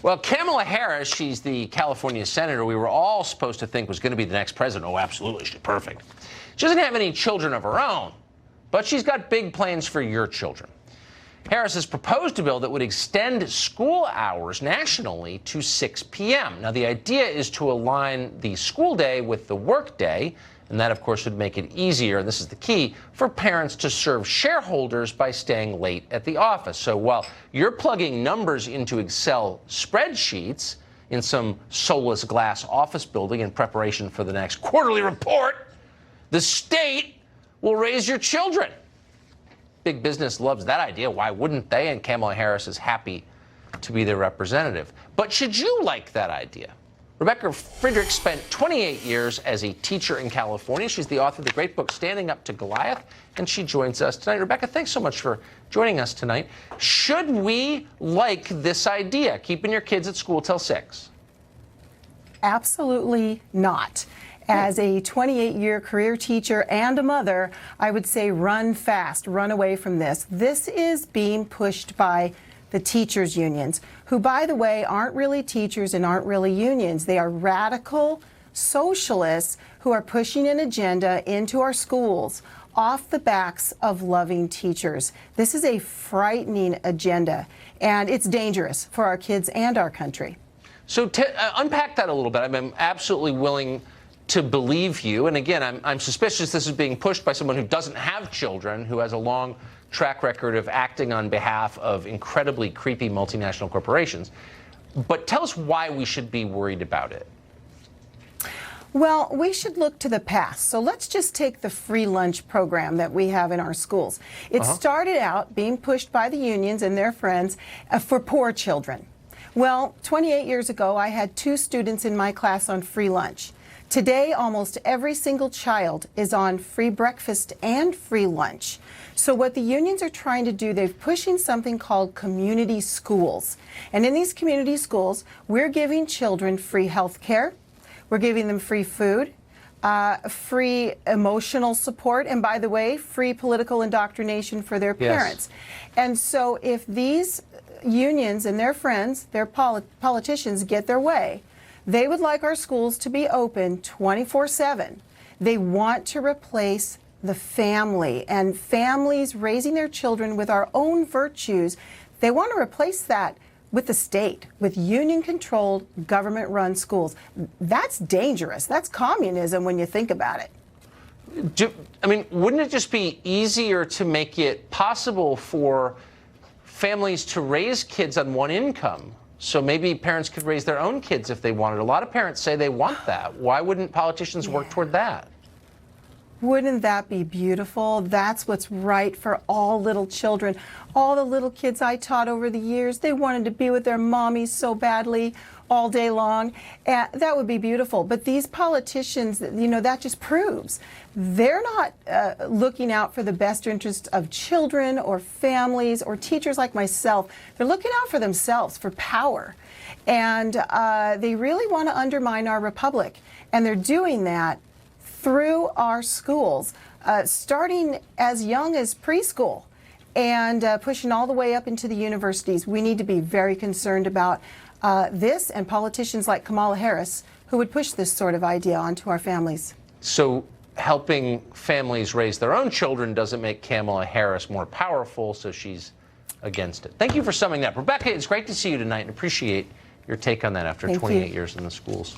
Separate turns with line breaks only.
Well, Kamala Harris, she's the California senator we were all supposed to think was going to be the next president. Oh, absolutely, she's perfect. She doesn't have any children of her own, but she's got big plans for your children. Harris has proposed a bill that would extend school hours nationally to 6 p.m. Now, the idea is to align the school day with the work day, and that, of course, would make it easier, and this is the key, for parents to serve shareholders by staying late at the office. So while you're plugging numbers into Excel spreadsheets in some soulless glass office building in preparation for the next quarterly report, the state will raise your children. Big business loves that idea. Why wouldn't they? And Kamala Harris is happy to be their representative. But should you like that idea? Rebecca Friedrichs spent 28 years as a teacher in California. She's the author of the great book, Standing Up to Goliath, and she joins us tonight. Rebecca, thanks so much for joining us tonight. Should we like this idea, keeping your kids at school till 6?
Absolutely not. As a 28-year career teacher and a mother, I would say run fast, run away from this. This is being pushed by the teachers' unions, who, by the way, aren't really teachers and aren't really unions. They are radical socialists who are pushing an agenda into our schools off the backs of loving teachers. This is a frightening agenda, and it's dangerous for our kids and our country.
So unpack that a little bit. I'm absolutely willing to believe you. And again, I'm suspicious this is being pushed by someone who doesn't have children, who has a long track record of acting on behalf of incredibly creepy multinational corporations. But tell us why we should be worried about it.
Well, we should look to the past. So let's just take the free lunch program that we have in our schools. It started out being pushed by the unions and their friends for poor children. Well, 28 years ago, I had 2 students in my class on free lunch. Today, almost every single child is on free breakfast and free lunch. So what the unions are trying to do, they're pushing something called community schools. And in these community schools, we're giving children free health care, we're giving them free food, free emotional support, and by the way, free political indoctrination for their parents. Yes. And so if these unions and their friends, their politicians get their way, they would like our schools to be open 24/7. They want to replace the family and families raising their children with our own virtues. They want to replace that with the state, with union-controlled, government-run schools. That's dangerous. That's communism when you think about it.
I mean, wouldn't it just be easier to make it possible for families to raise kids on one income? So maybe parents could raise their own kids if they wanted. A lot of parents say they want that. Why wouldn't politicians work toward that?
Wouldn't that be beautiful? That's what's right for all little children. All the little kids I taught over the years, they wanted to be with their mommies so badly all day long. That would be beautiful. But these politicians, you know, that just proves they're not looking out for the best interest of children or families or teachers like myself. They're looking out for themselves, for power. And they really want to undermine our republic. And they're doing that through our schools, starting as young as preschool and pushing all the way up into the universities. We need to be very concerned about this and politicians like Kamala Harris who would push this sort of idea onto our families.
So helping families raise their own children doesn't make Kamala Harris more powerful, so she's against it. Thank you for summing that up. Rebecca, it's great to see you tonight and appreciate your take on that after 28 years in the schools.